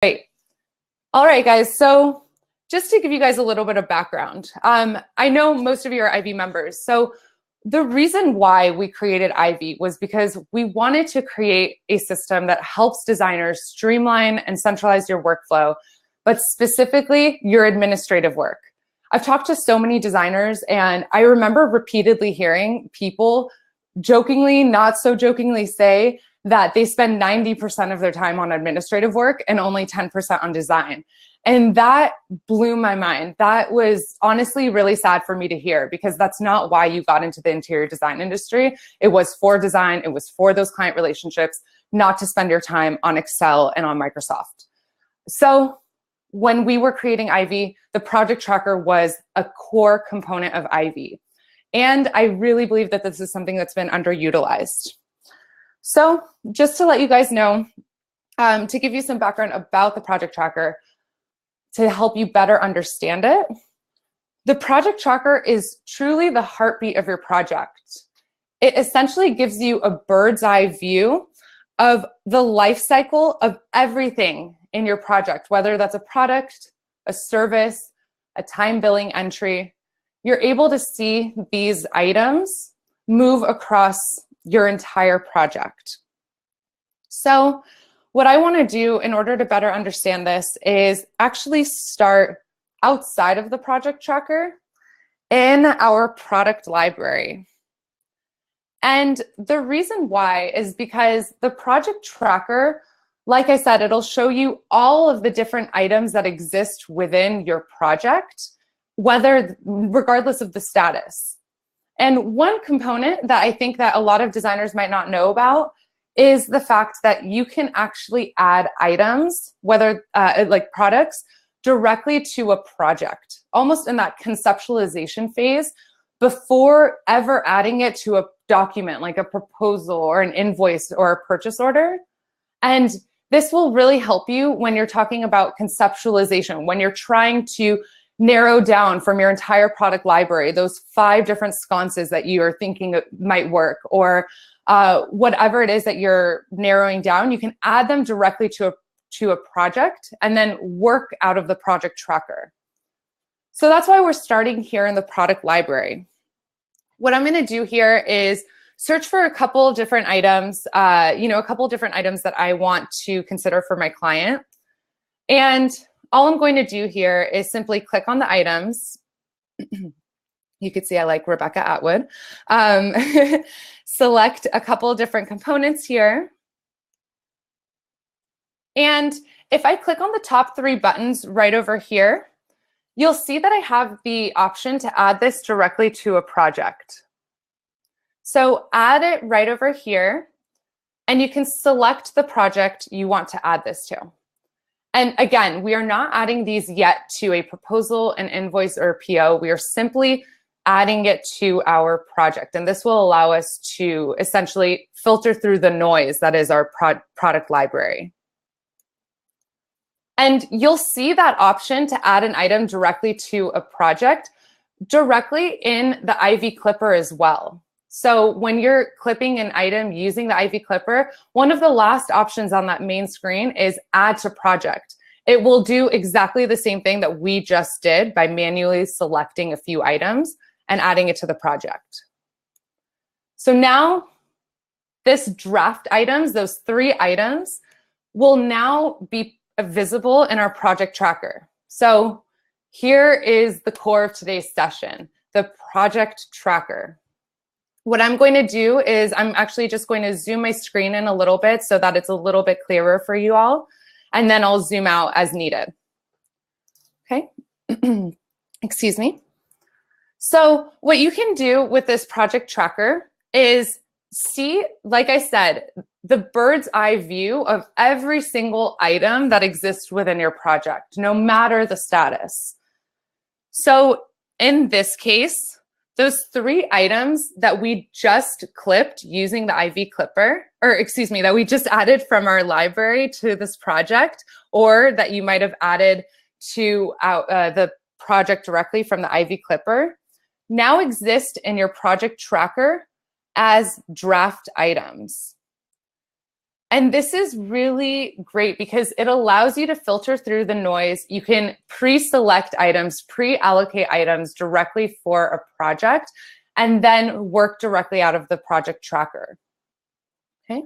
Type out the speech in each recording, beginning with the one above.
Great. All right, guys. So just to give you guys a little bit of background, I know most of you are Ivy members. So the reason why we created Ivy was because we wanted to create a system that helps designers streamline and centralize your workflow, but specifically your administrative work. I've talked to so many designers, and I remember repeatedly hearing people jokingly, not so jokingly, say that they spend 90% of their time on administrative work and only 10% on design. And that blew my mind. That was honestly really sad for me to hear, because that's not why you got into the interior design industry. It was for design. It was for those client relationships, not to spend your time on Excel and on Microsoft. So when we were creating Ivy, the project tracker was a core component of Ivy. And I really believe that this is something that's been underutilized. So just to let you guys know, to give you some background about the project tracker, to help you better understand it, the project tracker is truly the heartbeat of your project. It essentially gives you a bird's eye view of the life cycle of everything in your project, whether that's a product, a service, a time billing entry. You're able to see these items move across your entire project. So what I want to do in order to better understand this is actually start outside of the project tracker in our product library. And the reason why is because the project tracker, like I said, it'll show you all of the different items that exist within your project, regardless of the status. And one component that I think that a lot of designers might not know about is the fact that you can actually add items, whether like products, directly to a project, almost in that conceptualization phase, before ever adding it to a document, like a proposal or an invoice or a purchase order. And this will really help you when you're talking about conceptualization, when you're trying to narrow down from your entire product library those 5 different sconces that you are thinking might work, or whatever it is that you're narrowing down. You can add them directly to a project and then work out of the project tracker. So that's why we're starting here in the product library. What I'm going to do here is search for a couple of different items, a couple of different items that I want to consider for my client. And all I'm going to do here is simply click on the items. You could see I like Rebecca Atwood. Select a couple of different components here. And if I click on the top 3 buttons right over here, you'll see that I have the option to add this directly to a project. So add it right over here, and you can select the project you want to add this to. And again, we are not adding these yet to a proposal, an invoice, or a PO. We are simply adding it to our project. And this will allow us to essentially filter through the noise that is our product library. And you'll see that option to add an item directly to a project directly in the Ivy Clipper as well. So when you're clipping an item using the Ivy Clipper, one of the last options on that main screen is add to project. It will do exactly the same thing that we just did by manually selecting a few items and adding it to the project. So now this draft items, those 3 items, will now be visible in our project tracker. So here is the core of today's session, the project tracker. What I'm going to do is I'm actually just going to zoom my screen in a little bit so that it's a little bit clearer for you all, and then I'll zoom out as needed. Okay, excuse me. So what you can do with this project tracker is see, like I said, the bird's eye view of every single item that exists within your project, no matter the status. So in this case, those 3 items that we just clipped using the Ivy Clipper, or excuse me, that we just added from our library to this project, or that you might have added to the project directly from the Ivy Clipper, now exist in your project tracker as draft items. And this is really great because it allows you to filter through the noise. You can pre-select items, pre-allocate items directly for a project, and then work directly out of the project tracker. Okay.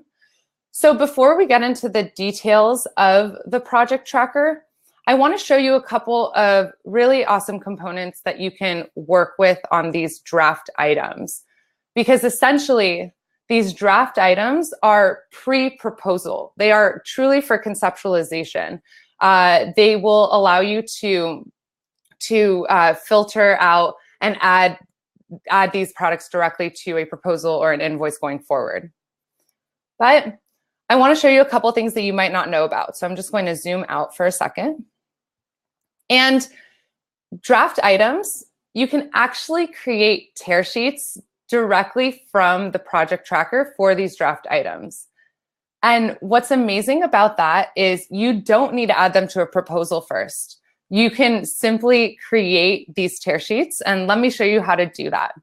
So before we get into the details of the project tracker, I want to show you a couple of really awesome components that you can work with on these draft items. Because essentially, these draft items are pre-proposal. They are truly for conceptualization. They will allow you to filter out and add these products directly to a proposal or an invoice going forward. But I want to show you a couple things that you might not know about. So I'm just going to zoom out for a second. And draft items, you can actually create tear sheets directly from the project tracker for these draft items. And what's amazing about that is you don't need to add them to a proposal first. You can simply create these tear sheets, and let me show you how to do that.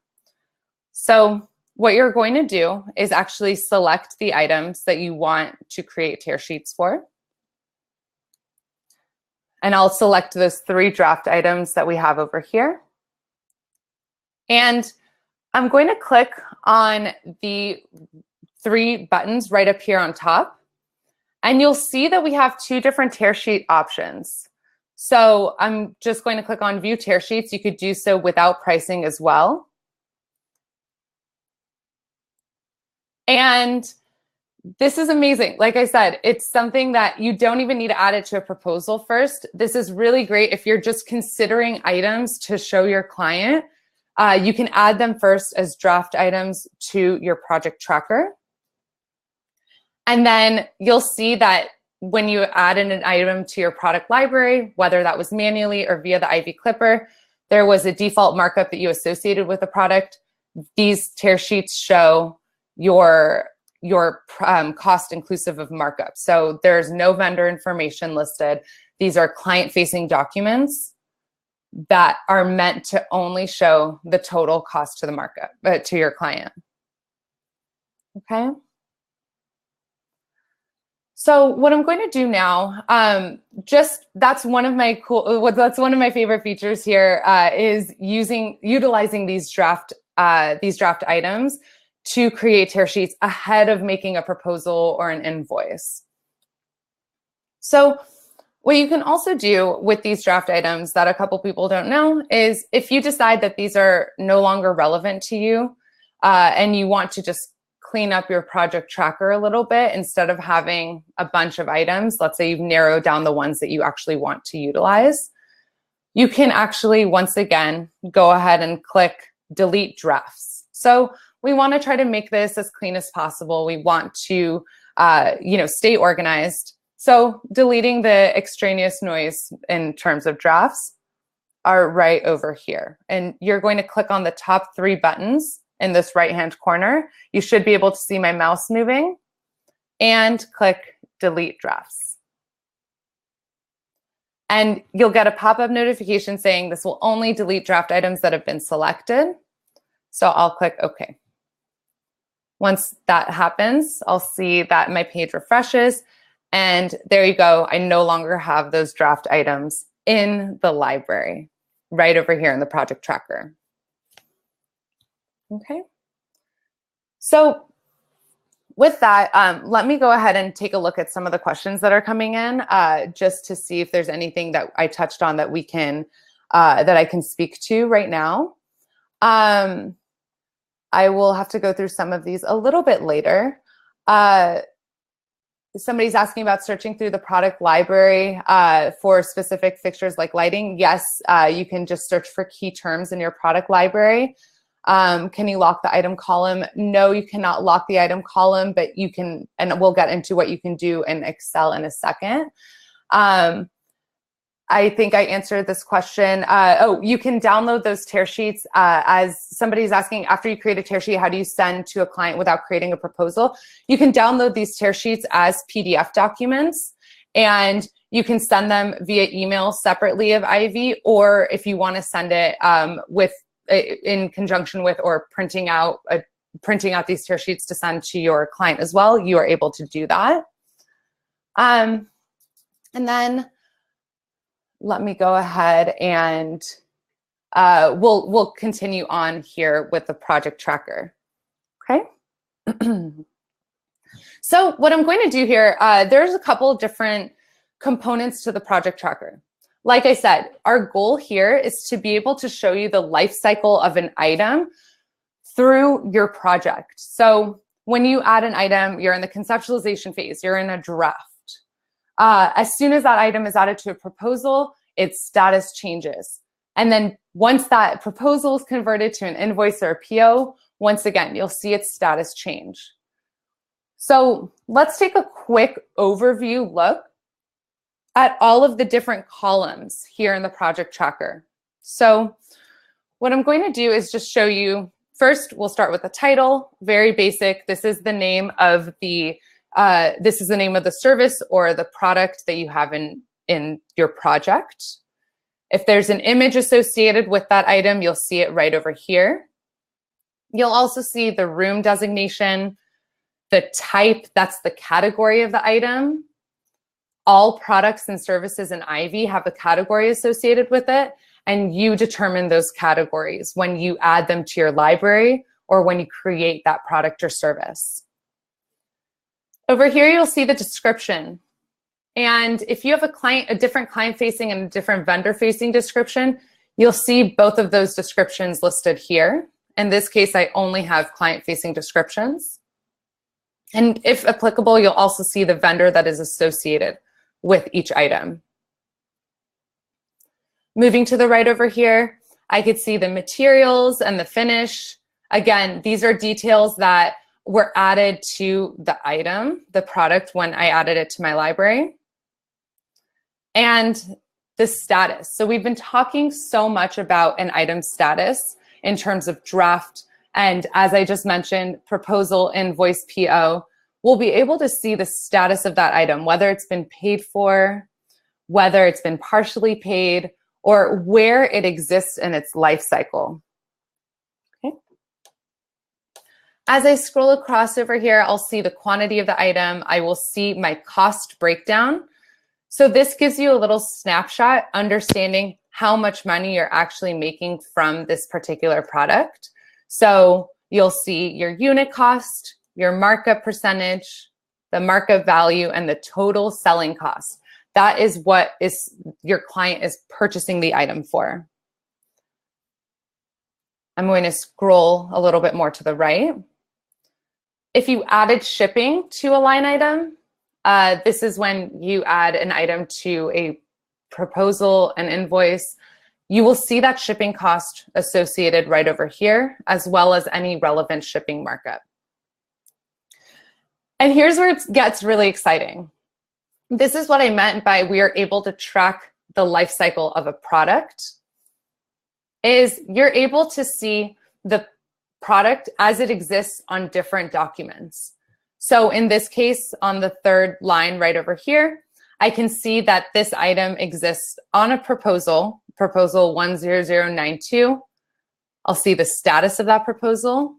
So what you're going to do is actually select the items that you want to create tear sheets for. And I'll select those 3 draft items that we have over here. And I'm going to click on the 3 buttons right up here on top. And you'll see that we have 2 different tear sheet options. So I'm just going to click on View Tear Sheets. You could do so without pricing as well. And this is amazing. Like I said, it's something that you don't even need to add it to a proposal first. This is really great if you're just considering items to show your client. You can add them first as draft items to your project tracker. And then you'll see that when you add in an item to your product library, whether that was manually or via the Ivy Clipper, there was a default markup that you associated with the product. These tear sheets show your cost inclusive of markup. So there's no vendor information listed. These are client-facing documents that are meant to only show the total cost to the markup, to your client. Okay. So what I'm going to do now, that's one of my favorite features here, is utilizing these draft items to create tear sheets ahead of making a proposal or an invoice. So what you can also do with these draft items that a couple people don't know is if you decide that these are no longer relevant to you and you want to just clean up your project tracker a little bit instead of having a bunch of items, let's say you've narrowed down the ones that you actually want to utilize, you can actually, once again, go ahead and click Delete Drafts. So we want to try to make this as clean as possible. We want to, stay organized. So deleting the extraneous noise in terms of drafts are right over here. And you're going to click on the top 3 buttons in this right-hand corner. You should be able to see my mouse moving and click Delete Drafts. And you'll get a pop-up notification saying this will only delete draft items that have been selected. So I'll click OK. Once that happens, I'll see that my page refreshes, and there you go. I no longer have those draft items in the library, right over here in the project tracker. Okay. So with that, let me go ahead and take a look at some of the questions that are coming in, just to see if there's anything that I touched on that that I can speak to right now. I will have to go through some of these a little bit later. Somebody's asking about searching through the product library for specific fixtures like lighting. Yes, you can just search for key terms in your product library. Can you lock the item column? No, you cannot lock the item column, but you can, and we'll get into what you can do in Excel in a second. I think I answered this question. You can download those tear sheets as somebody's asking, after you create a tear sheet, how do you send to a client without creating a proposal? You can download these tear sheets as PDF documents, and you can send them via email separately of Ivy, or if you want to send it in conjunction with or printing out these tear sheets to send to your client as well, you are able to do that. And then let me go ahead and we'll continue on here with the project tracker. Okay. So what I'm going to do here, there's a couple of different components to the project tracker. Like I said, our goal here is to be able to show you the life cycle of an item through your project. So when you add an item, you're in the conceptualization phase, you're in a draft. As soon as that item is added to a proposal, its status changes. And then once that proposal is converted to an invoice or a PO, once again, you'll see its status change. So let's take a quick overview look at all of the different columns here in the project tracker. So what I'm going to do is just show you, first, we'll start with the title, very basic. This is the name of the service or the product that you have in your project. If there's an image associated with that item, you'll see it right over here. You'll also see the room designation, the type, that's the category of the item. All products and services in Ivy have a category associated with it, and you determine those categories when you add them to your library or when you create that product or service. Over here, you'll see the description. And if you have a different client-facing and a different vendor-facing description, you'll see both of those descriptions listed here. In this case, I only have client-facing descriptions. And if applicable, you'll also see the vendor that is associated with each item. Moving to the right over here, I could see the materials and the finish. Again, these are details that were added to the item, the product, when I added it to my library. And the status. So we've been talking so much about an item status in terms of draft. And as I just mentioned, proposal, invoice, PO, we'll be able to see the status of that item, whether it's been paid for, whether it's been partially paid, or where it exists in its life cycle. Okay. As I scroll across over here, I'll see the quantity of the item. I will see my cost breakdown. So this gives you a little snapshot, understanding how much money you're actually making from this particular product. So you'll see your unit cost, your markup percentage, the markup value, and the total selling cost. That is what your client is purchasing the item for. I'm going to scroll a little bit more to the right. If you added shipping to a line item, this is when you add an item to a proposal, an invoice. You will see that shipping cost associated right over here, as well as any relevant shipping markup. And here's where it gets really exciting. This is what I meant by we are able to track the life cycle of a product, is you're able to see the product as it exists on different documents. So in this case, on the third line right over here, I can see that this item exists on a proposal, proposal 10092. I'll see the status of that proposal.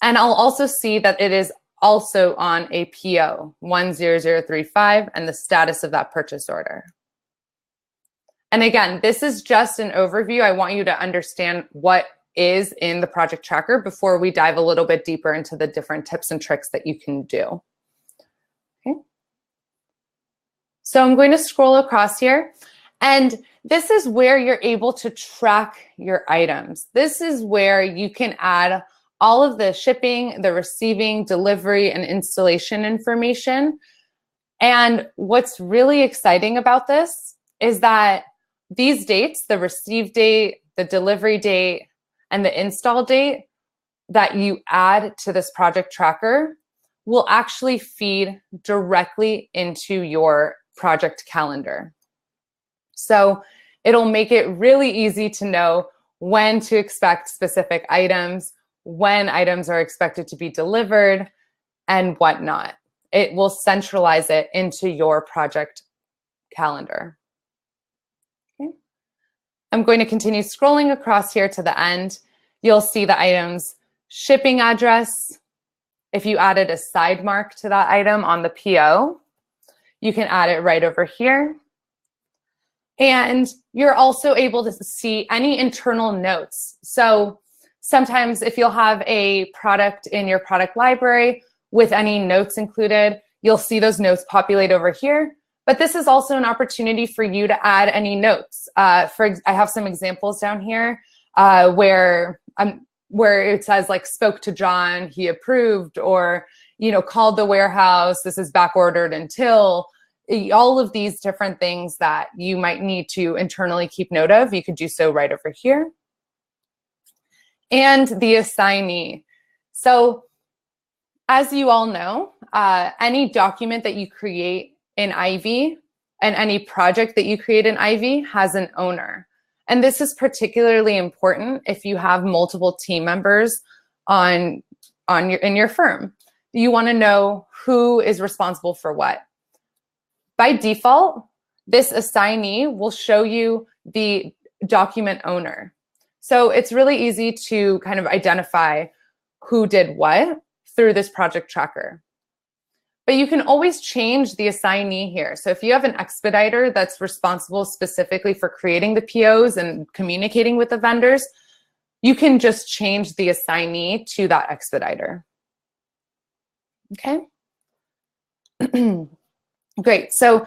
And I'll also see that it is also on a PO 10035 and the status of that purchase order. And again, this is just an overview. I want you to understand what is in the project tracker before we dive a little bit deeper into the different tips and tricks that you can do. Okay. So I'm going to scroll across here, and this is where you're able to track your items. This is where you can add all of the shipping, the receiving, delivery, and installation information. And what's really exciting about this is that these dates, the receive date, the delivery date, and the install date that you add to this project tracker will actually feed directly into your project calendar. So it'll make it really easy to know when to expect specific items, when items are expected to be delivered, and whatnot. It will centralize it into your project calendar. Okay. I'm going to continue scrolling across here to the end. You'll see the item's shipping address. If you added a side mark to that item on the PO, You can add it right over here. And you're also able to see any internal notes. So sometimes if you'll have a product in your product library with any notes included, you'll see those notes populate over here. But this is also an opportunity for you to add any notes. I have some examples down here where it says like spoke to John, he approved, or called the warehouse, this is back ordered until. All of these different things that you might need to internally keep note of, you could do so right over here. And the assignee. So as you all know, any document that you create in Ivy and any project that you create in Ivy has an owner. And this is particularly important if you have multiple team members in your firm. You want to know who is responsible for what. By default, this assignee will show you the document owner. So it's really easy to kind of identify who did what through this project tracker. But you can always change the assignee here. So if you have an expediter that's responsible specifically for creating the POs and communicating with the vendors, you can just change the assignee to that expediter. Okay. Great. So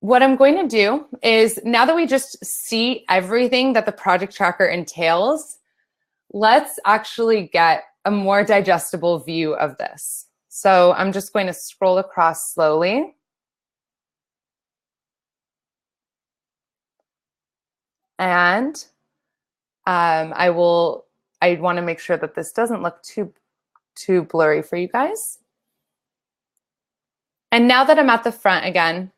what I'm going to do is, now that we just see everything that the project tracker entails, let's actually get a more digestible view of this. So I'm just going to scroll across slowly. And I want to make sure that this doesn't look too blurry for you guys. And now that I'm at the front again,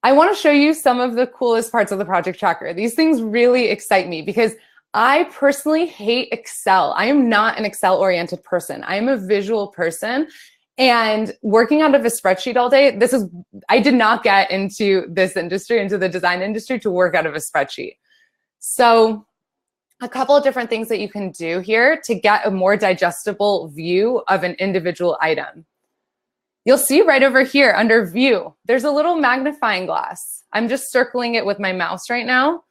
I want to show you some of the coolest parts of the project tracker. These things really excite me because I personally hate Excel. I am not an Excel-oriented person. I am a visual person. And working out of a spreadsheet all day, I did not get into this industry, into the design industry, to work out of a spreadsheet. So a couple of different things that you can do here to get a more digestible view of an individual item. You'll see right over here under view, there's a little magnifying glass. I'm just circling it with my mouse right now.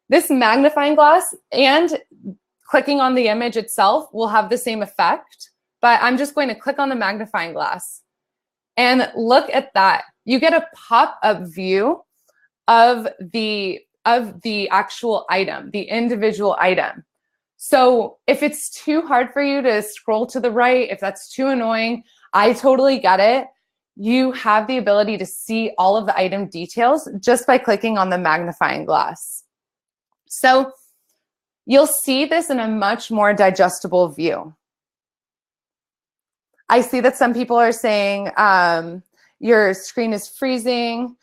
This magnifying glass and clicking on the image itself will have the same effect, but I'm just going to click on the magnifying glass and look at that. You get a pop-up view of the actual item, the individual item. So if it's too hard for you to scroll to the right, if that's too annoying, I totally get it. You have the ability to see all of the item details just by clicking on the magnifying glass. So you'll see this in a much more digestible view. I see that some people are saying your screen is freezing.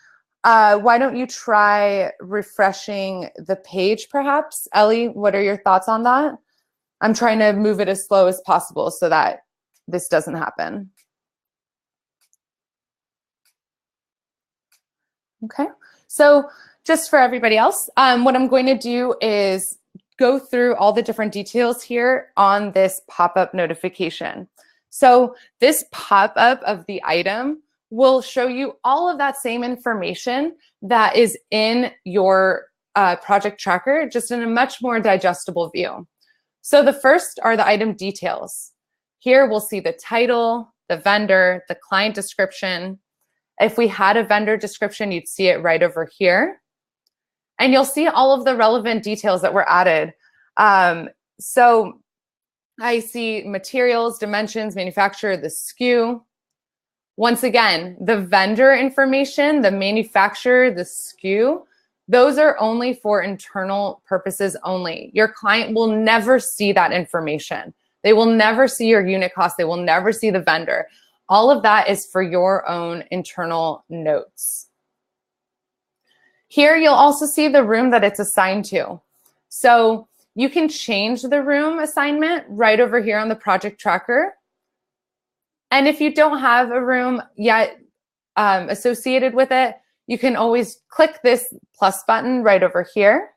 Why don't you try refreshing the page perhaps? Ellie, what are your thoughts on that? I'm trying to move it as slow as possible so that this doesn't happen. Okay, so just for everybody else, what I'm going to do is go through all the different details here on this pop-up notification. So this pop-up of the item will show you all of that same information that is in your project tracker, just in a much more digestible view. So the first are the item details. Here we'll see the title, the vendor, the client description. If we had a vendor description, you'd see it right over here. And you'll see all of the relevant details that were added. So I see materials, dimensions, manufacturer, the SKU. Once again, the vendor information, the manufacturer, the SKU, those are only for internal purposes only. Your client will never see that information. They will never see your unit cost. They will never see the vendor. All of that is for your own internal notes. Here, you'll also see the room that it's assigned to. So you can change the room assignment right over here on the project tracker. And if you don't have a room yet associated with it, you can always click this plus button right over here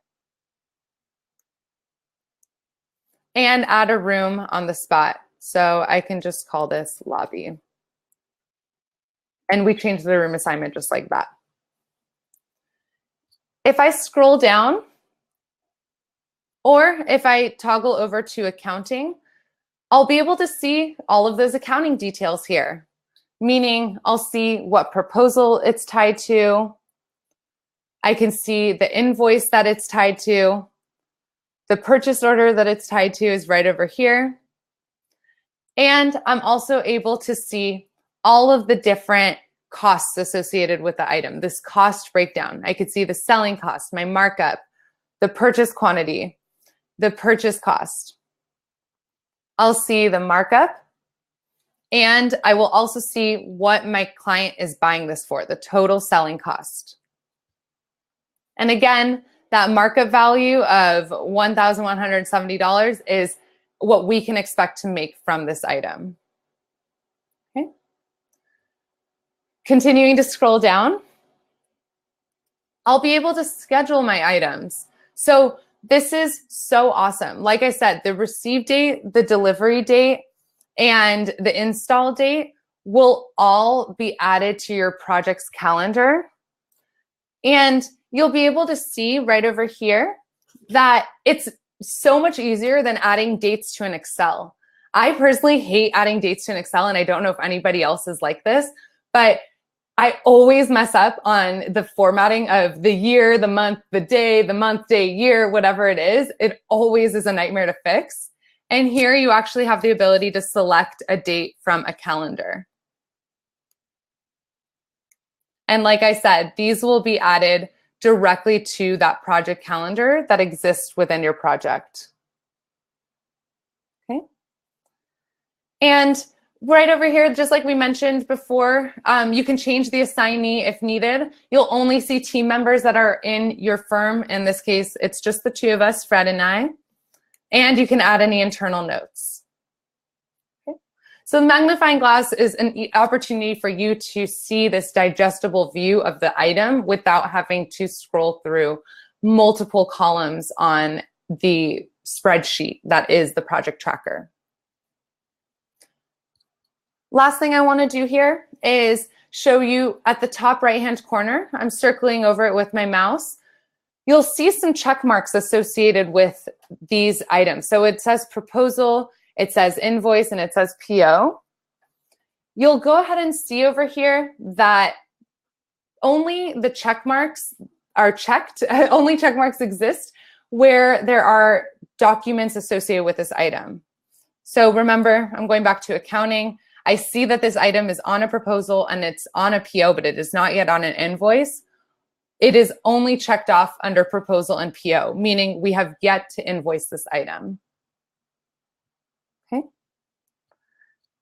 and add a room on the spot. So I can just call this lobby. And we change the room assignment just like that. If I scroll down, or if I toggle over to accounting, I'll be able to see all of those accounting details here, meaning I'll see what proposal it's tied to. I can see the invoice that it's tied to. The purchase order that it's tied to is right over here. And I'm also able to see all of the different costs associated with the item, this cost breakdown. I could see the selling cost, my markup, the purchase quantity, the purchase cost. I'll see the markup, and I will also see what my client is buying this for, the total selling cost. And again, that markup value of $1,170 is what we can expect to make from this item. Okay. Continuing to scroll down, I'll be able to schedule my items. So this is so awesome. Like I said, the receive date, the delivery date, and the install date will all be added to your project's calendar. And you'll be able to see right over here that it's so much easier than adding dates to an Excel. I personally hate adding dates to an Excel, and I don't know if anybody else is like this, but I always mess up on the formatting of the year, the month, the day, the month, day, year, whatever it is. It always is a nightmare to fix. And here you actually have the ability to select a date from a calendar. And like I said, these will be added directly to that project calendar that exists within your project. Okay. And right over here, just like we mentioned before, you can change the assignee if needed. You'll only see team members that are in your firm. In this case, it's just the two of us, Fred and I. And you can add any internal notes. Okay. So the magnifying glass is an opportunity for you to see this digestible view of the item without having to scroll through multiple columns on the spreadsheet that is the project tracker. Last thing I want to do here is show you at the top right-hand corner, I'm circling over it with my mouse. You'll see some check marks associated with these items. So it says proposal, it says invoice, and it says PO. You'll go ahead and see over here that only the check marks are checked, only check marks exist where there are documents associated with this item. So remember, I'm going back to accounting. I see that this item is on a proposal and it's on a PO, but it is not yet on an invoice. It is only checked off under proposal and PO, meaning we have yet to invoice this item. Okay.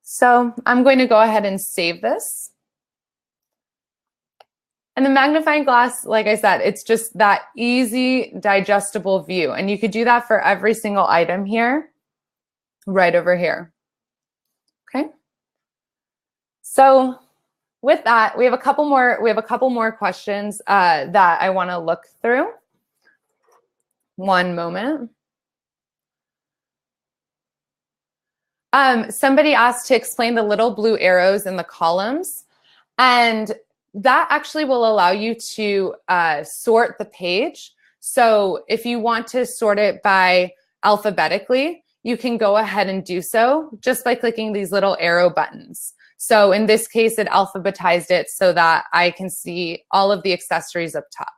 So I'm going to go ahead and save this. And the magnifying glass, like I said, it's just that easy, digestible view. And you could do that for every single item here, right over here. Okay. So with that, we have a couple more questions that I want to look through. One moment. Somebody asked to explain the little blue arrows in the columns, and that actually will allow you to sort the page. So if you want to sort it by alphabetically, you can go ahead and do so just by clicking these little arrow buttons. So in this case, it alphabetized it so that I can see all of the accessories up top.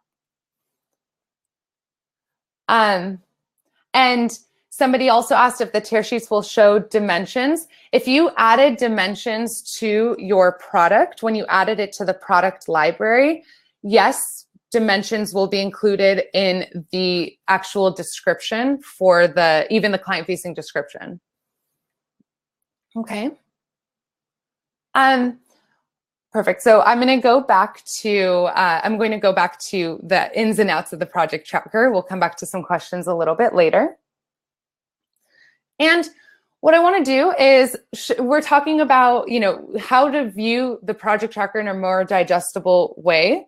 And somebody also asked if the tear sheets will show dimensions. If you added dimensions to your product, when you added it to the product library, yes, dimensions will be included in the actual description for even the client-facing description. Okay. Perfect. So I'm going to go back to the ins and outs of the project tracker. We'll come back to some questions a little bit later. And what I want to do is we're talking about, how to view the project tracker in a more digestible way.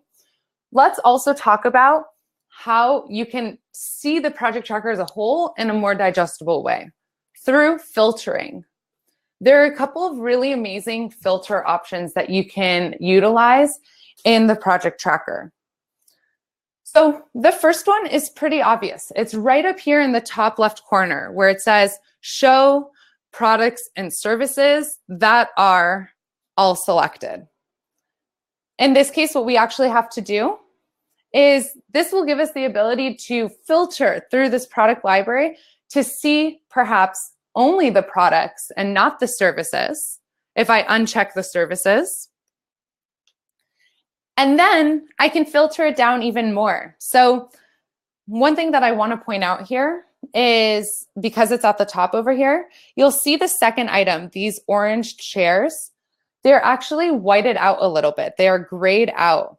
Let's also talk about how you can see the project tracker as a whole in a more digestible way through filtering. there are a couple of really amazing filter options that you can utilize in the project tracker. So the first one is pretty obvious. It's right up here in the top left corner where it says show products and services that are all selected. In this case, what we actually have to do is this will give us the ability to filter through this product library to see perhaps only the products and not the services if I uncheck the services. And then I can filter it down even more. So one thing that I want to point out here is because it's at the top over here, you'll see the second item, these orange chairs, they're actually whited out a little bit. They are grayed out.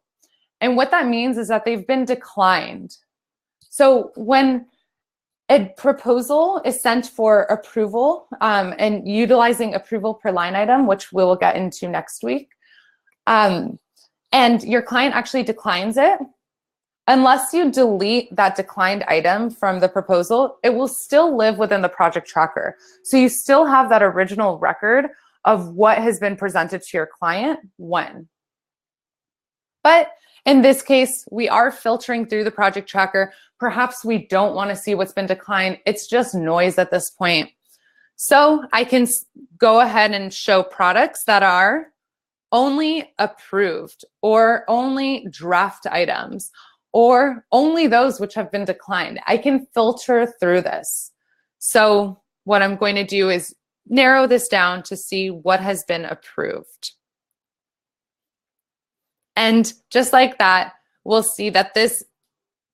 And what that means is that they've been declined. So when a proposal is sent for approval and utilizing approval per line item, which we will get into next week, and your client actually declines it, unless you delete that declined item from the proposal, it will still live within the project tracker. So you still have that original record of what has been presented to your client when. But in this case, we are filtering through the project tracker. Perhaps we don't want to see what's been declined. It's just noise at this point. So I can go ahead and show products that are only approved or only draft items or only those which have been declined. I can filter through this. So what I'm going to do is narrow this down to see what has been approved. And just like that, we'll see that this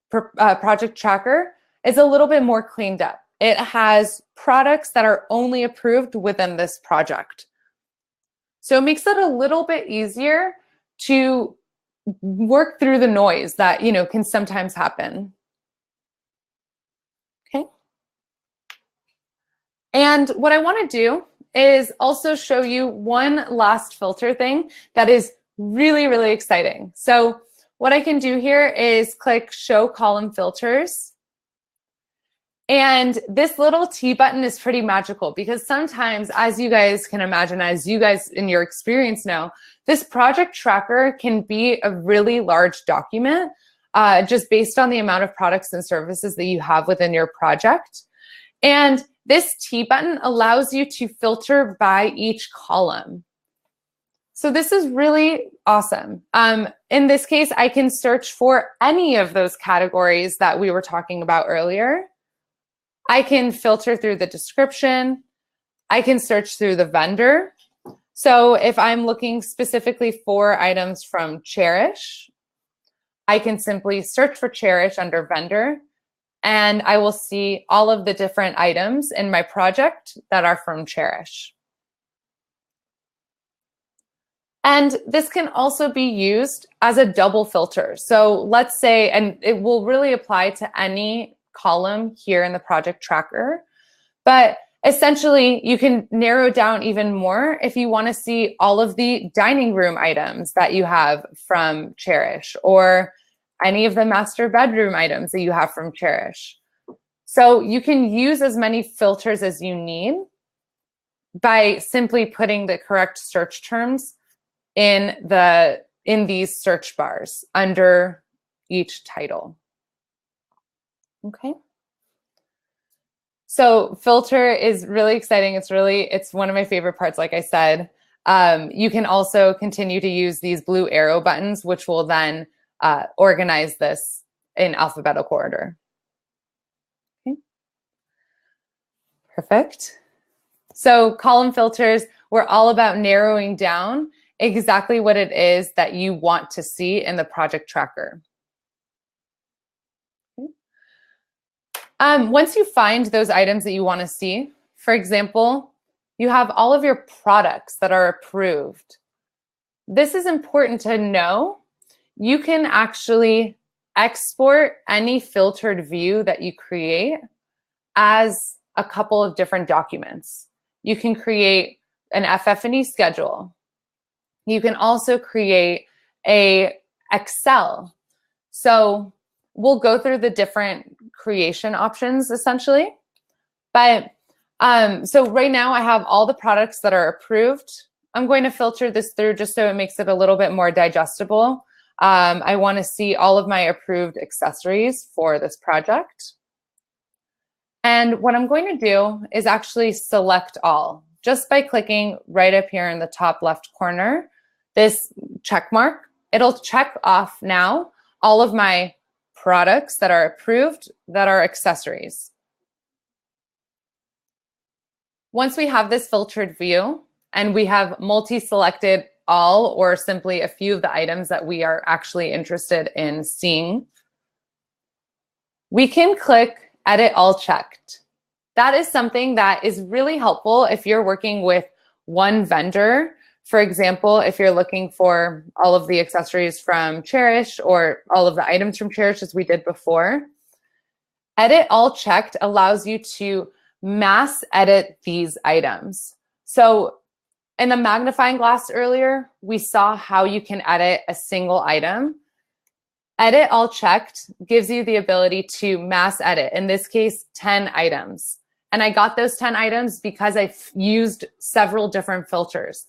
project tracker is a little bit more cleaned up. It has products that are only approved within this project. So it makes it a little bit easier to work through the noise that, can sometimes happen. Okay. And what I want to do is also show you one last filter thing that is really, really exciting. So what I can do here is click Show Column Filters. And this little T button is pretty magical because sometimes, as you guys can imagine, as you guys in your experience know, this project tracker can be a really large document just based on the amount of products and services that you have within your project. And this T button allows you to filter by each column. So this is really awesome. In this case, I can search for any of those categories that we were talking about earlier. I can filter through the description. I can search through the vendor. So if I'm looking specifically for items from Cherish, I can simply search for Cherish under vendor, and I will see all of the different items in my project that are from Cherish. And this can also be used as a double filter. So let's say, and it will really apply to any column here in the project tracker, but essentially you can narrow down even more if you want to see all of the dining room items that you have from Cherish or any of the master bedroom items that you have from Cherish. So you can use as many filters as you need by simply putting the correct search terms in these search bars under each title. Okay. So filter is really exciting. It's one of my favorite parts, like I said. You can also continue to use these blue arrow buttons, which will then organize this in alphabetical order. Okay. Perfect. So column filters, we're all about narrowing down exactly what it is that you want to see in the project tracker. Once you find those items that you want to see, for example, you have all of your products that are approved. This is important to know. You can actually export any filtered view that you create as a couple of different documents. You can create an FF&E schedule. You can also create a Excel. So we'll go through the different creation options essentially, but So right now I have all the products that are approved. I'm going to filter this through just so it makes it a little bit more digestible. I want to see all of my approved accessories for this project. And what I'm going to do is actually select all just by clicking right up here in the top left corner, this check mark. It'll check off now all of my products that are approved that are accessories. Once we have this filtered view and we have multi-selected all or simply a few of the items that we are actually interested in seeing, we can click Edit All Checked. That is something that is really helpful if you're working with one vendor. For example, if you're looking for all of the accessories from Cherish or all of the items from Cherish as we did before, Edit All Checked allows you to mass edit these items. So in the magnifying glass earlier, we saw how you can edit a single item. Edit All Checked gives you the ability to mass edit, in this case, 10 items. And I got those 10 items because I used several different filters.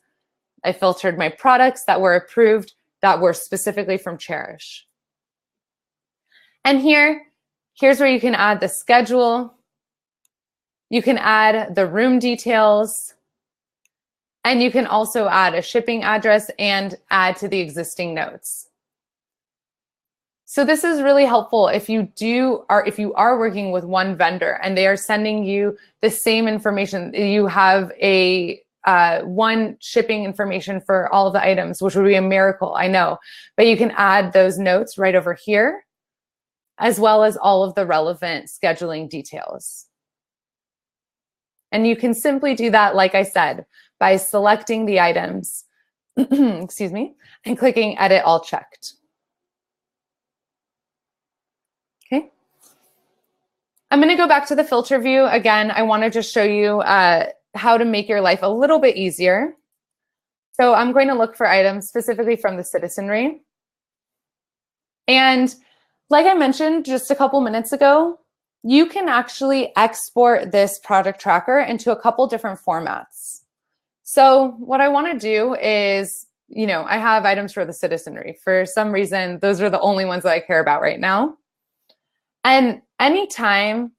I filtered my products that were approved that were specifically from Cherish. And here's where you can add the schedule. You can add the room details, and you can also add a shipping address and add to the existing notes. So this is really helpful if you are working with one vendor and they are sending you the same information. You have a one shipping information for all of the items, which would be a miracle, I know. But you can add those notes right over here, as well as all of the relevant scheduling details. And you can simply do that, like I said, by selecting the items, excuse me, and clicking Edit All Checked. Okay. I'm going to go back to the filter view. Again, I want to just show you how to make your life a little bit easier. So I'm going to look for items specifically from the citizenry. And like I mentioned just a couple minutes ago, you can actually export this product tracker into a couple different formats. So what I want to do is, I have items for the citizenry. For some reason, those are the only ones that I care about right now. And anytime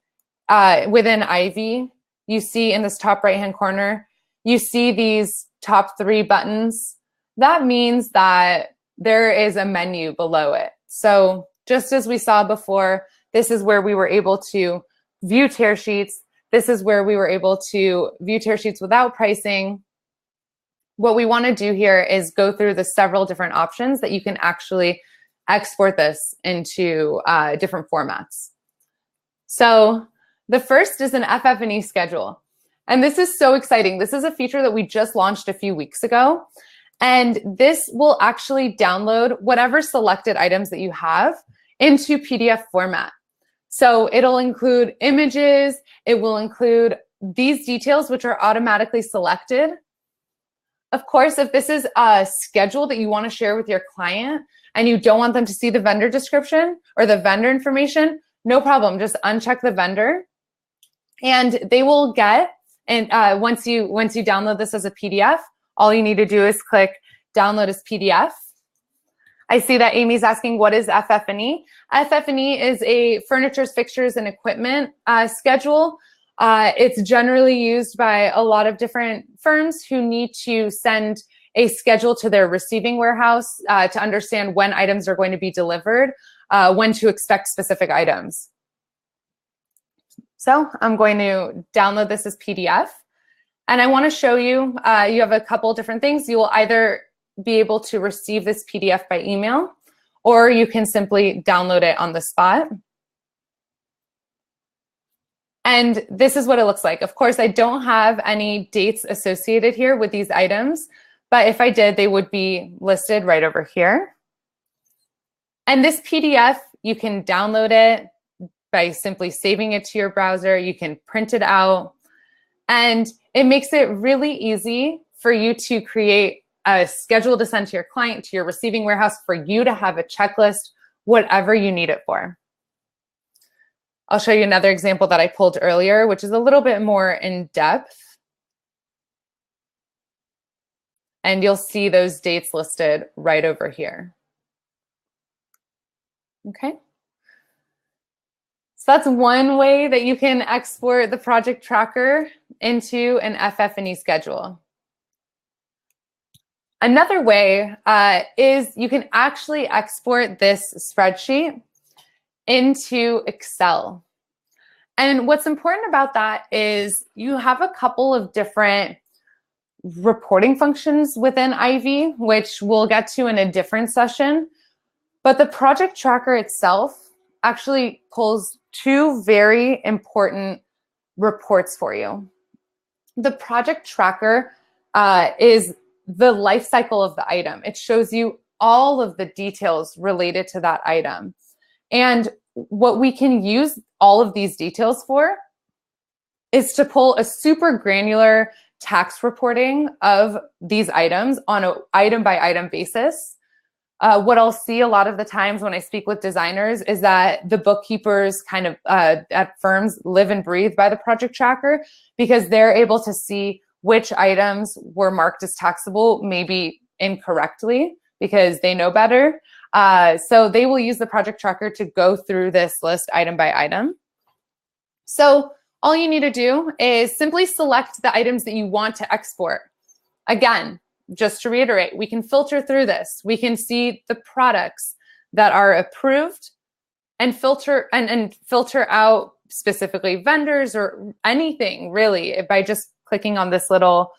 within Ivy, you see in this top right-hand corner, you see these top 3 buttons. That means that there is a menu below it. So just as we saw before, this is where we were able to view tear sheets. This is where we were able to view tear sheets without pricing. What we want to do here is go through the several different options that you can actually export this into different formats. So the first is an FF&E schedule. And this is so exciting. This is a feature that we just launched a few weeks ago. And this will actually download whatever selected items that you have into PDF format. So it'll include images, it will include these details, which are automatically selected. Of course, if this is a schedule that you want to share with your client and you don't want them to see the vendor description or the vendor information, no problem, just uncheck the vendor. And they will get, and once you download this as a PDF, all you need to do is click download as PDF. I see that Amy's asking, what is FF&E? FF&E is a furnitures, fixtures, and equipment schedule. It's generally used by a lot of different firms who need to send a schedule to their receiving warehouse to understand when items are going to be delivered, when to expect specific items. So I'm going to download this as PDF. And I want to show you, you have a couple different things. You will either be able to receive this PDF by email, or you can simply download it on the spot. And this is what it looks like. Of course, I don't have any dates associated here with these items, but if I did, they would be listed right over here. And this PDF, you can download it by simply saving it to your browser. You can print it out, and it makes it really easy for you to create a schedule to send to your client, to your receiving warehouse, for you to have a checklist, whatever you need it for. I'll show you another example that I pulled earlier, which is a little bit more in depth. And you'll see those dates listed right over here. Okay. So that's one way that you can export the project tracker into an FF&E schedule. Another way is you can actually export this spreadsheet into Excel. And what's important about that is you have a couple of different reporting functions within Ivy, which we'll get to in a different session. But the project tracker itself actually pulls two very important reports for you. The project tracker is the life cycle of the item. It shows you all of the details related to that item. And what we can use all of these details for is to pull a super granular tax reporting of these items on an item by item basis. What I'll see a lot of the times when I speak with designers is that the bookkeepers kind of at firms live and breathe by the project tracker because they're able to see which items were marked as taxable, maybe incorrectly because they know better. So they will use the project tracker to go through this list item by item. So all you need to do is simply select the items that you want to export. Again, just to reiterate, we can filter through this. We can see the products that are approved and filter out specifically vendors or anything really by just clicking on this little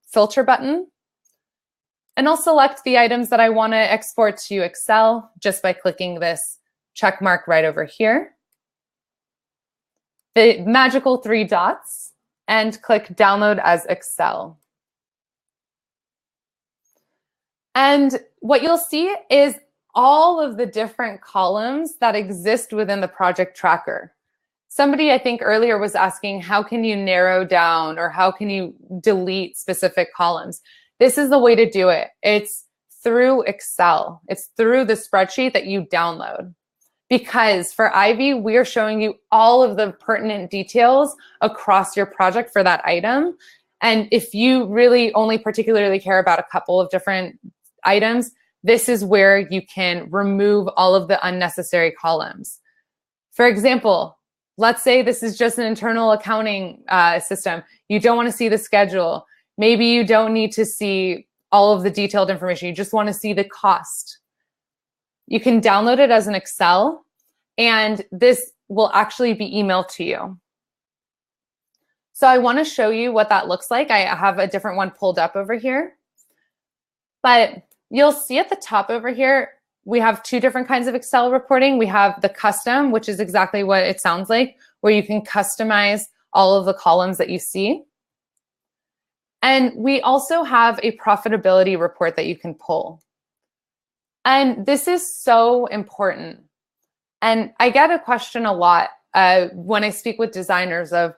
filter button. And I'll select the items that I want to export to Excel just by clicking this check mark right over here. The magical 3 dots, and click download as Excel. And what you'll see is all of the different columns that exist within the project tracker. Somebody, I think earlier, was asking, how can you narrow down or how can you delete specific columns? This is the way to do it. It's through Excel. It's through the spreadsheet that you download. Because for Ivy, we are showing you all of the pertinent details across your project for that item. And if you really only particularly care about a couple of different items, this is where you can remove all of the unnecessary columns. For example, let's say this is just an internal accounting system. You don't want to see the schedule. Maybe you don't need to see all of the detailed information. You just want to see the cost. You can download it as an Excel, and this will actually be emailed to you. So I want to show you what that looks like. I have a different one pulled up over here. But you'll see at the top over here, we have two different kinds of Excel reporting. We have the custom, which is exactly what it sounds like, where you can customize all of the columns that you see. And we also have a profitability report that you can pull. And this is so important. And I get a question a lot when I speak with designers of,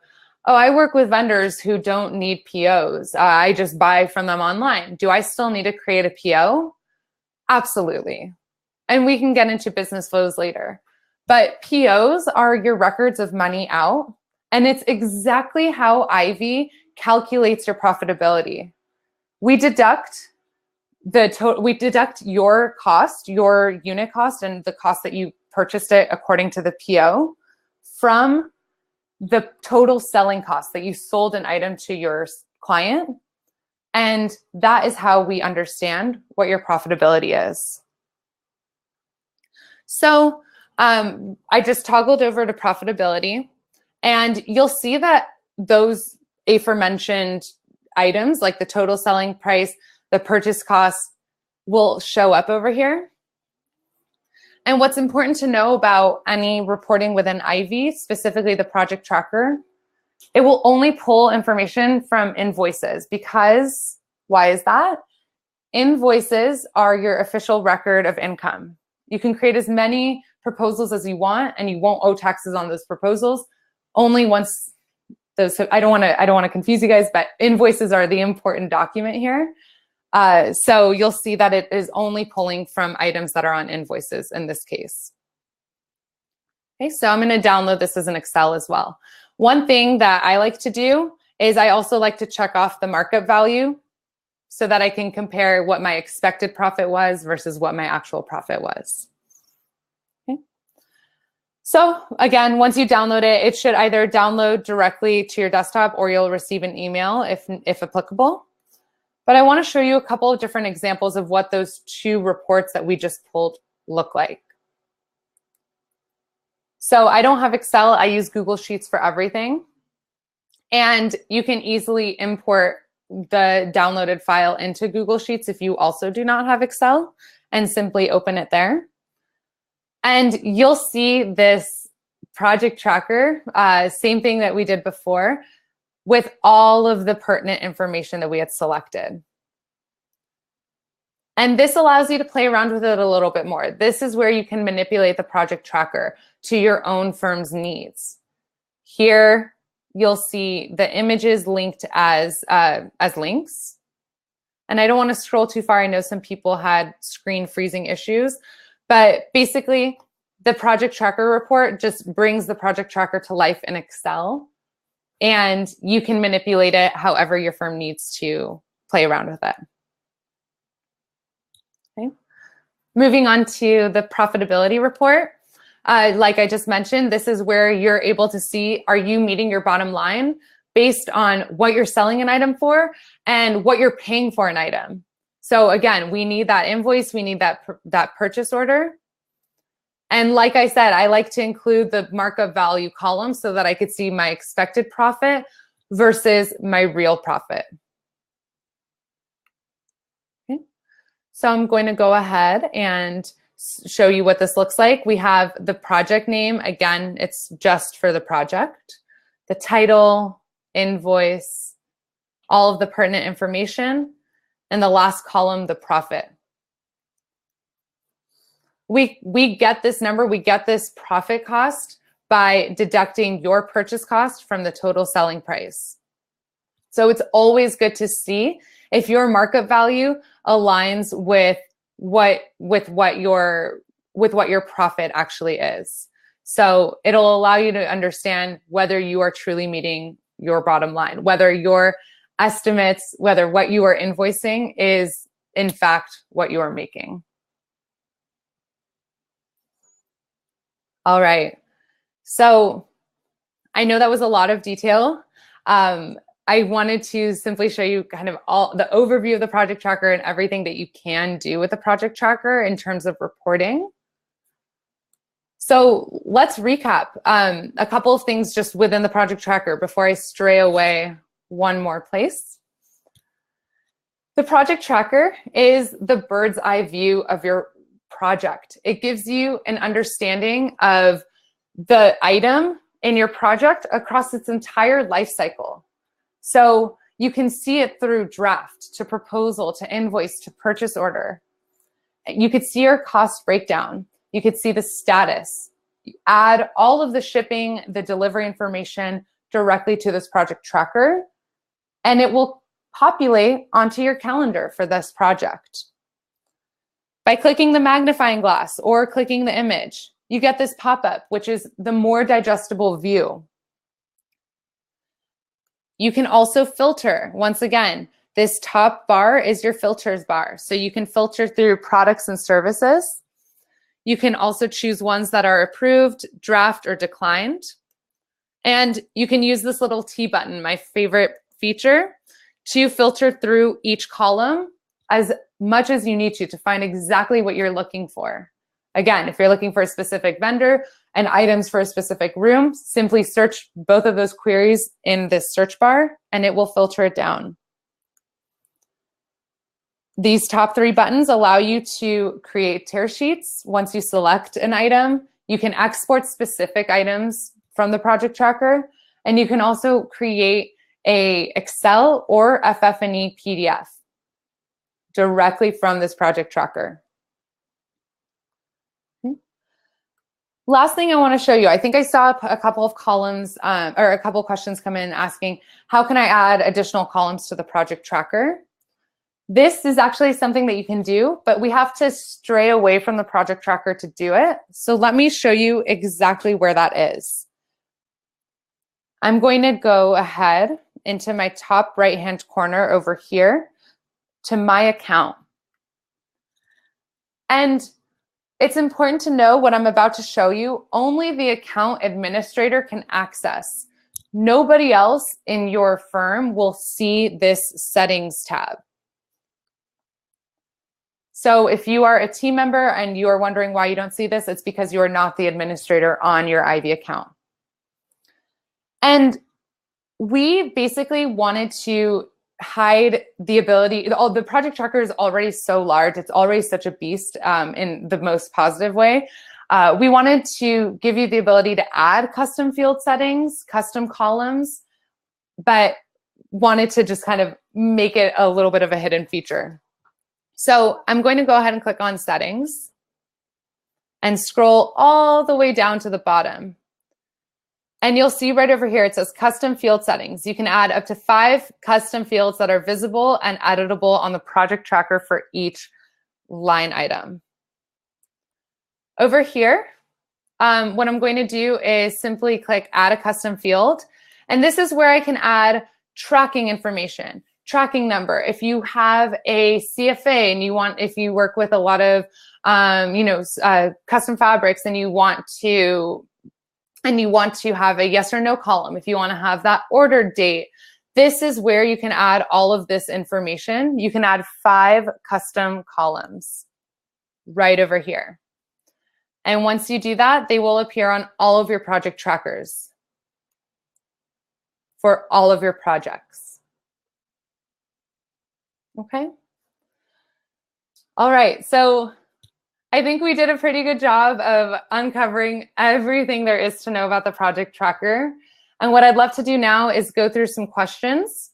oh, I work with vendors who don't need POs. I just buy from them online. Do I still need to create a PO? Absolutely. And we can get into business flows later. But POs are your records of money out. And it's exactly how Ivy calculates your profitability. We deduct your cost, your unit cost, and the cost that you purchased it according to the PO from the total selling cost that you sold an item to your client. And that is how we understand what your profitability is. So I just toggled over to profitability, and you'll see that those aforementioned items, like the total selling price, the purchase cost, will show up over here. And what's important to know about any reporting within Ivy, specifically the project tracker, it will only pull information from invoices because, why is that? Invoices are your official record of income. You can create as many proposals as you want, and you won't owe taxes on those proposals. Only once those, I don't want to confuse you guys, but invoices are the important document here. So you'll see that it is only pulling from items that are on invoices in this case. Okay, so I'm going to download this as an Excel as well. One thing that I like to do is I also like to check off the markup value so that I can compare what my expected profit was versus what my actual profit was. Okay. So again, once you download it, it should either download directly to your desktop or you'll receive an email if applicable. But I want to show you a couple of different examples of what those two reports that we just pulled look like. So I don't have Excel, I use Google Sheets for everything. And you can easily import the downloaded file into Google Sheets if you also do not have Excel, and simply open it there. And you'll see this project tracker, same thing that we did before, with all of the pertinent information that we had selected. And this allows you to play around with it a little bit more. This is where you can manipulate the project tracker to your own firm's needs. Here, you'll see the images linked as links. And I don't want to scroll too far. I know some people had screen freezing issues, but basically the project tracker report just brings the project tracker to life in Excel, and you can manipulate it however your firm needs to play around with it. Okay. Moving on to the profitability report. Like I just mentioned, this is where you're able to see, are you meeting your bottom line based on what you're selling an item for and what you're paying for an item. So again, we need that invoice, we need that purchase order. And like I said, I like to include the markup value column so that I could see my expected profit versus my real profit. Okay. So I'm going to go ahead and show you what this looks like. We have the project name. Again, it's just for the project. The title, invoice, all of the pertinent information, and the last column, the profit. We get this number, we get this profit cost by deducting your purchase cost from the total selling price. So it's always good to see if your markup value aligns with what your profit actually is. So it'll allow you to understand whether you are truly meeting your bottom line, whether your estimates, whether what you are invoicing is in fact what you are making. All right, so I know that was a lot of detail. I wanted to simply show you kind of all the overview of the project tracker and everything that you can do with the project tracker in terms of reporting. So let's recap a couple of things just within the project tracker before I stray away one more place. The project tracker is the bird's eye view of your project. It gives you an understanding of the item in your project across its entire life cycle. So you can see it through draft to proposal to invoice to purchase order. You could see your cost breakdown. You could see the status. You add all of the shipping, the delivery information directly to this project tracker, and it will populate onto your calendar for this project. By clicking the magnifying glass or clicking the image, you get this pop-up, which is the more digestible view. You can also filter. Once again, this top bar is your filters bar. So you can filter through products and services. You can also choose ones that are approved, draft, or declined. And you can use this little T button, my favorite feature, to filter through each column as much as you need to find exactly what you're looking for. Again, if you're looking for a specific vendor and items for a specific room, simply search both of those queries in this search bar and it will filter it down. These top three buttons allow you to create tear sheets. Once you select an item, you can export specific items from the project tracker, and you can also create a Excel or FF&E PDF directly from this project tracker. Last thing I want to show you, I think I saw a couple of columns or a couple of questions come in asking, how can I add additional columns to the project tracker? This is actually something that you can do, but we have to stray away from the project tracker to do it. So let me show you exactly where that is. I'm going to go ahead into my top right-hand corner over here to my account. And it's important to know what I'm about to show you, only the account administrator can access. Nobody else in your firm will see this settings tab. So if you are a team member and you are wondering why you don't see this, it's because you are not the administrator on your Ivy account. And we basically wanted to hide the ability, the project tracker is already so large, it's already such a beast in the most positive way. We wanted to give you the ability to add custom field settings, custom columns, but wanted to just kind of make it a little bit of a hidden feature. So I'm going to go ahead and click on settings and scroll all the way down to the bottom. And you'll see right over here, it says custom field settings. You can add up to 5 custom fields that are visible and editable on the project tracker for each line item. Over here, what I'm going to do is simply click add a custom field. And this is where I can add tracking information, tracking number. If you have a CFA and you want, if you work with a lot of, custom fabrics and you want to have a yes or no column, if you want to have that order date, this is where you can add all of this information. You can add 5 custom columns right over here. And once you do that, they will appear on all of your project trackers for all of your projects. Okay. All right. So I think we did a pretty good job of uncovering everything there is to know about the project tracker. And what I'd love to do now is go through some questions.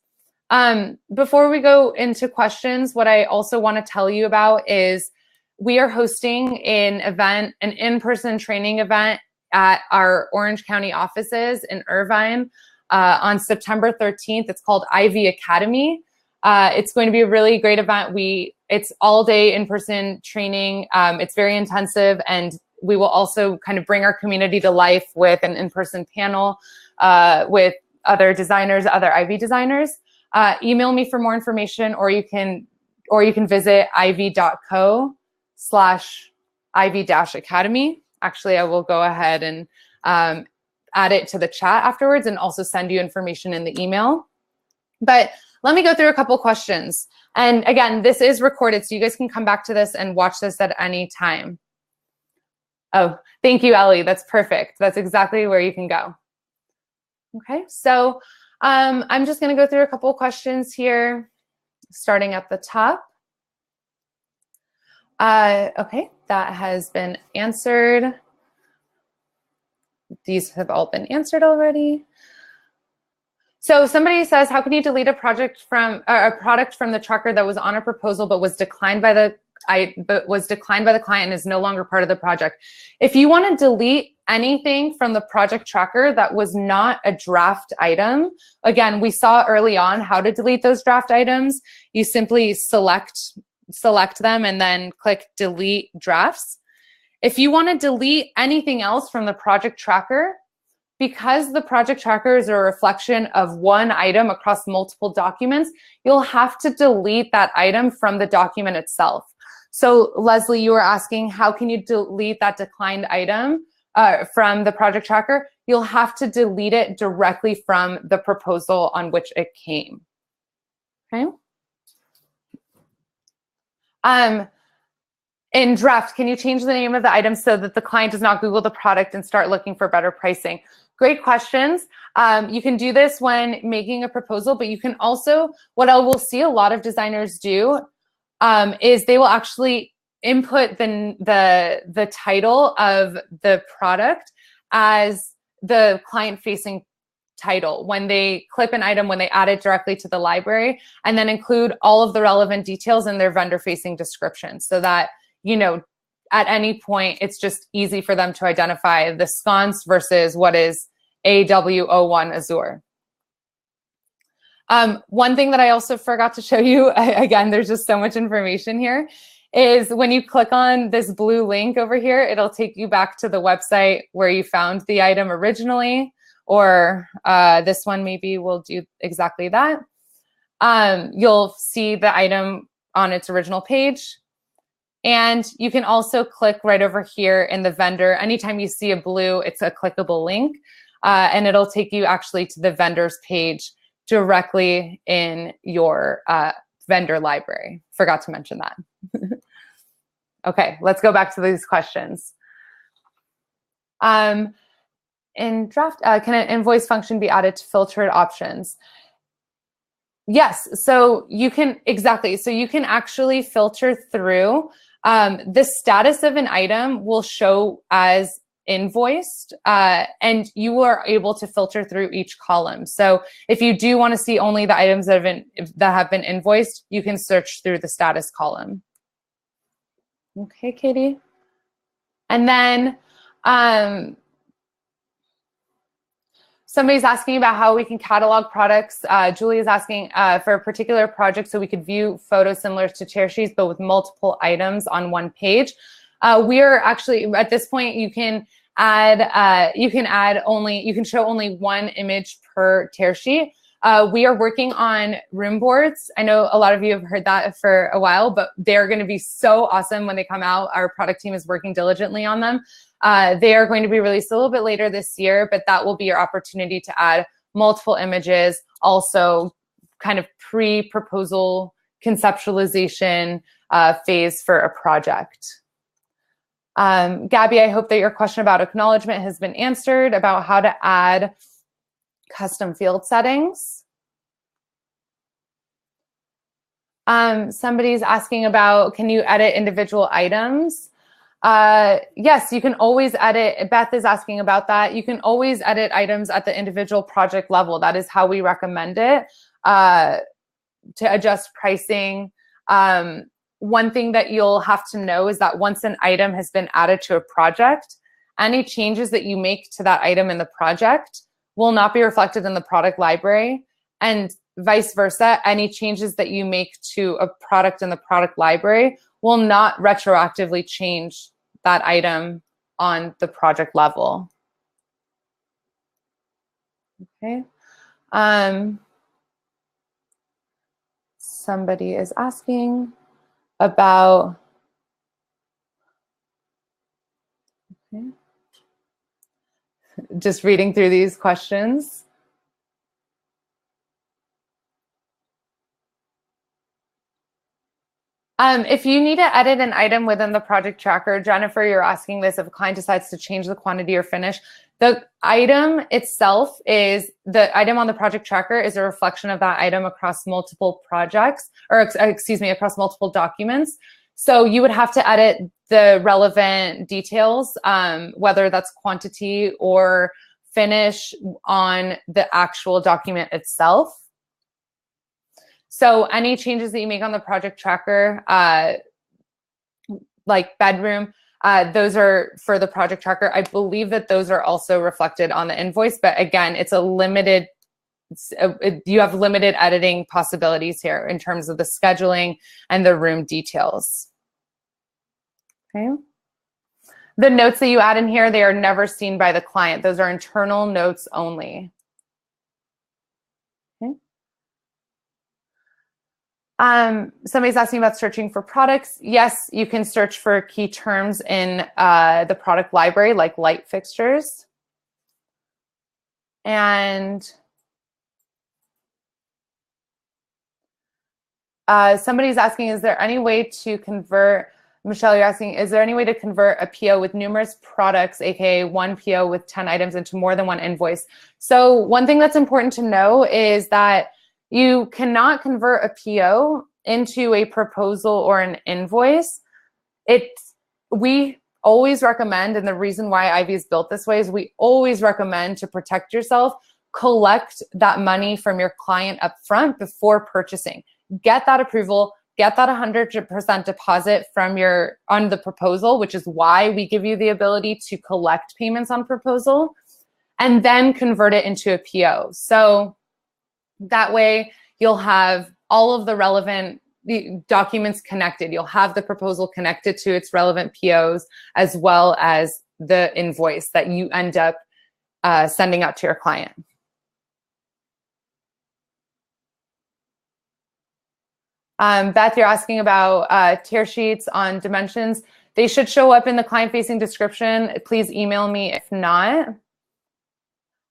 Before we go into questions, what I also want to tell you about is we are hosting an in-person training event at our Orange County offices in Irvine on September 13th. It's called Ivy Academy. It's going to be a really great event. It's all day in-person training. It's very intensive, and we will also kind of bring our community to life with an in-person panel with other designers, other Ivy designers. Email me for more information, or you can visit ivy.co/ivy-academy. Actually, I will go ahead and add it to the chat afterwards and also send you information in the email. But let me go through a couple questions. And again, this is recorded, so you guys can come back to this and watch this at any time. Oh, thank you, Ellie. That's perfect. That's exactly where you can go. Okay, so I'm just going to go through a couple questions here, starting at the top. Okay, that has been answered. These have all been answered already. So somebody says, how can you delete a product from the tracker that was on a proposal but was declined by the client and is no longer part of the project? If you want to delete anything from the project tracker that was not a draft item, again, we saw early on how to delete those draft items. You simply select them and then click delete drafts. If you want to delete anything else from the project tracker, because the project tracker is a reflection of one item across multiple documents, you'll have to delete that item from the document itself. So Leslie, you were asking, how can you delete that declined item from the project tracker? You'll have to delete it directly from the proposal on which it came. Okay. In draft, can you change the name of the item so that the client does not Google the product and start looking for better pricing? Great questions. You can do this when making a proposal, but you can also, what I will see a lot of designers do is they will actually input the title of the product as the client-facing title when they clip an item, when they add it directly to the library, and then include all of the relevant details in their vendor-facing description so that, you know, at any point, it's just easy for them to identify the sconce versus what is AW01 Azure. One thing that I also forgot to show you, again, there's just so much information here, is when you click on this blue link over here, it'll take you back to the website where you found the item originally, or this one maybe will do exactly that. You'll see the item on its original page. And you can also click right over here in the vendor. Anytime you see a blue, it's a clickable link, and it'll take you actually to the vendor's page directly in your vendor library. Forgot to mention that. Okay, let's go back to these questions. In draft, can an invoice function be added to filtered options? Yes, so you can, exactly. So you can actually filter through. The status of an item will show as invoiced, and you are able to filter through each column. So if you do want to see only the items that have been invoiced, you can search through the status column. Okay, Katie. And then somebody's asking about how we can catalog products. Julie is asking for a particular project so we could view photos similar to tear sheets, but with multiple items on one page. We are actually, at this point, you can show only one image per tear sheet. We are working on room boards. I know a lot of you have heard that for a while, but they're going to be so awesome when they come out. Our product team is working diligently on them. They are going to be released a little bit later this year, but that will be your opportunity to add multiple images, also kind of pre-proposal conceptualization phase for a project. Gabby, I hope that your question about acknowledgement has been answered, about how to add custom field settings. Somebody's asking about, can you edit individual items? Yes, you can always edit. Beth is asking about that. You can always edit items at the individual project level. That is how we recommend it, to adjust pricing. One thing that you'll have to know is that once an item has been added to a project, any changes that you make to that item in the project will not be reflected in the product library, and vice versa. Any changes that you make to a product in the product library will not retroactively change that item on the project level. Okay. Somebody is asking about, okay, just reading through these questions. If you need to edit an item within the project tracker, Jennifer, you're asking this, if a client decides to change the quantity or finish, the item itself is, the item on the project tracker is a reflection of that item across multiple projects, or excuse me, across multiple documents. So you would have to edit the relevant details, whether that's quantity or finish, on the actual document itself. So any changes that you make on the project tracker, like bedroom, those are for the project tracker. I believe that those are also reflected on the invoice, but again, it's a limited, you have limited editing possibilities here in terms of the scheduling and the room details. Okay. The notes that you add in here, they are never seen by the client. Those are internal notes only. Somebody's asking about searching for products. Yes, you can search for key terms in the product library, like light fixtures. And somebody's asking, is there any way to convert, Michelle, you're asking, is there any way to convert a PO with numerous products, aka one PO with 10 items, into more than one invoice? So one thing that's important to know is that you cannot convert a PO into a proposal or an invoice. We always recommend, and the reason why Ivy is built this way is we always recommend, to protect yourself, collect that money from your client up front before purchasing. Get that approval, get that 100% deposit from on the proposal, which is why we give you the ability to collect payments on proposal, and then convert it into a PO. So That way you'll have all of the relevant documents connected. You'll have the proposal connected to its relevant POs, as well as the invoice that you end up sending out to your client. Beth, you're asking about tear sheets on dimensions. They should show up in the client-facing description. Please email me if not.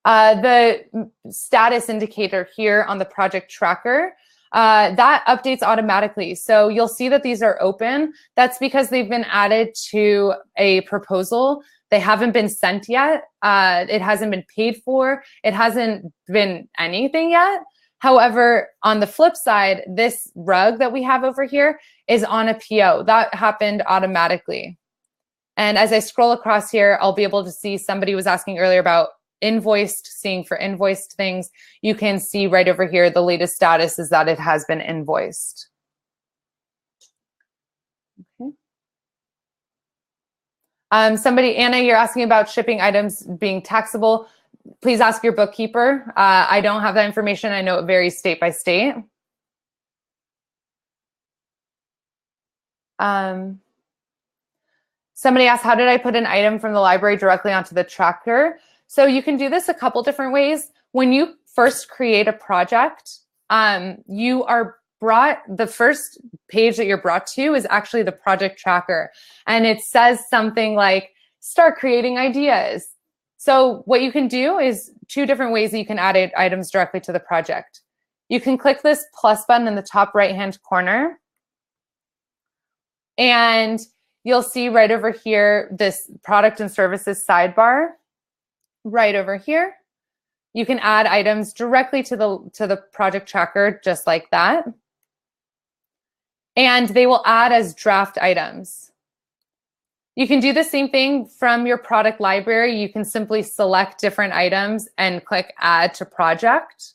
The status indicator here on the project tracker, that updates automatically. So you'll see that these are open. That's because they've been added to a proposal. They haven't been sent yet. It hasn't been paid for. It hasn't been anything yet. However, on the flip side, this rug that we have over here is on a PO. That happened automatically. And as I scroll across here, I'll be able to see somebody was asking earlier about invoiced, seeing for invoiced things. You can see right over here, the latest status is that it has been invoiced. Okay. Anna, you're asking about shipping items being taxable. Please ask your bookkeeper. I don't have that information. I know it varies state by state. Somebody asked, how did I put an item from the library directly onto the tracker? So you can do this a couple different ways. When you first create a project, you are brought, the first page that you're brought to is actually the project tracker. And it says something like, start creating ideas. So what you can do is two different ways that you can add items directly to the project. You can click this plus button in the top right-hand corner. And you'll see right over here, this product and services sidebar. Right over here, you can add items directly to the project tracker, just like that. And they will add as draft items. You can do the same thing from your product library. You can simply select different items and click add to project.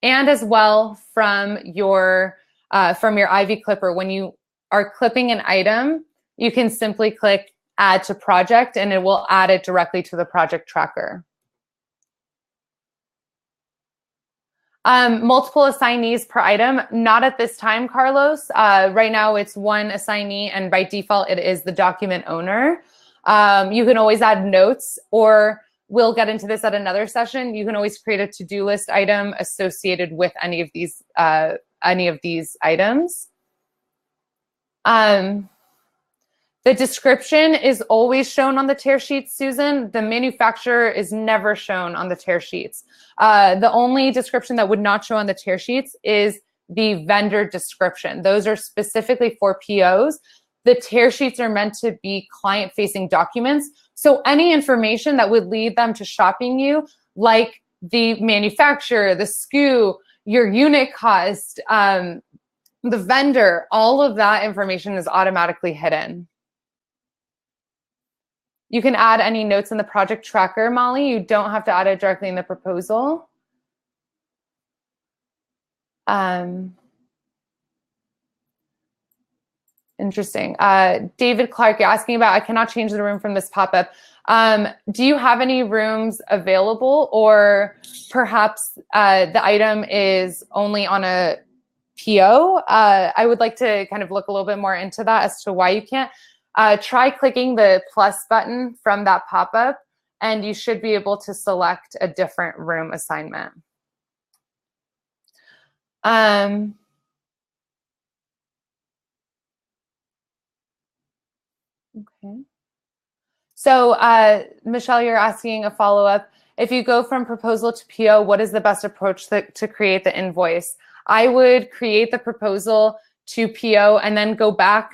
And as well from your Ivy Clipper, when you are clipping an item, you can simply click add to project and it will add it directly to the project tracker. Multiple assignees per item, not at this time, Carlos. Right now it's one assignee and by default it is the document owner. You can always add notes, or we'll get into this at another session. You can always create a to-do list item associated with any of these items. The description is always shown on the tear sheets, Susan. The manufacturer is never shown on the tear sheets. The only description that would not show on the tear sheets is the vendor description. Those are specifically for POs. The tear sheets are meant to be client-facing documents. So any information that would lead them to shopping you, like the manufacturer, the SKU, your unit cost, the vendor, all of that information is automatically hidden. You can add any notes in the project tracker, Molly. You don't have to add it directly in the proposal. Interesting. David Clark, you're asking about, I cannot change the room from this pop-up. Do you have any rooms available, or perhaps the item is only on a PO? I would like to kind of look a little bit more into that as to why you can't. Try clicking the plus button from that pop-up and you should be able to select a different room assignment. Okay. So Michelle, you're asking a follow-up. If you go from proposal to PO, what is the best approach to create the invoice? I would create the proposal to PO and then go back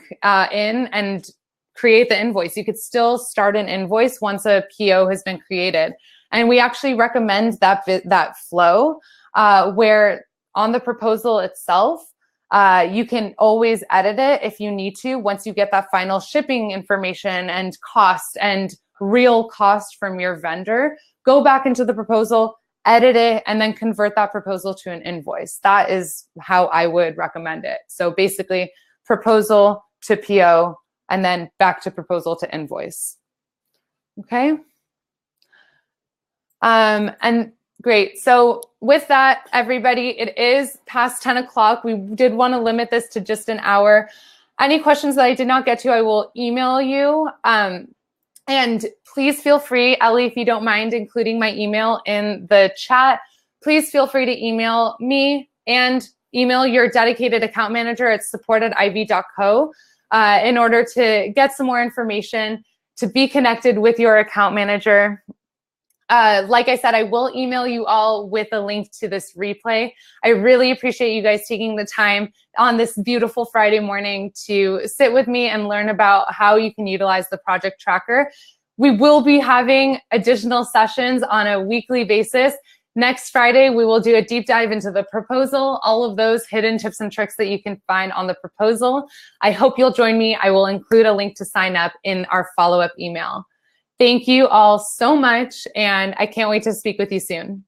in and create the invoice. You could still start an invoice once a PO has been created. And we actually recommend that flow where on the proposal itself, you can always edit it if you need to once you get that final shipping information and cost and real cost from your vendor. Go back into the proposal, edit it, and then convert that proposal to an invoice. That is how I would recommend it. So basically, proposal to PO, and then back to proposal to invoice. Okay. And Great. So with that, everybody, it is past 10 o'clock. We did want to limit this to just an hour. Any questions that I did not get to, I will email you. And please feel free, Ellie, if you don't mind including my email in the chat, please feel free to email me and email your dedicated account manager at support@ivy.co in order to get some more information, to be connected with your account manager. Like I said, I will email you all with a link to this replay. I really appreciate you guys taking the time on this beautiful Friday morning to sit with me and learn about how you can utilize the project tracker. We will be having additional sessions on a weekly basis. Next Friday, we will do a deep dive into the proposal, all of those hidden tips and tricks that you can find on the proposal. I hope you'll join me. I will include a link to sign up in our follow-up email. Thank you all so much, and I can't wait to speak with you soon.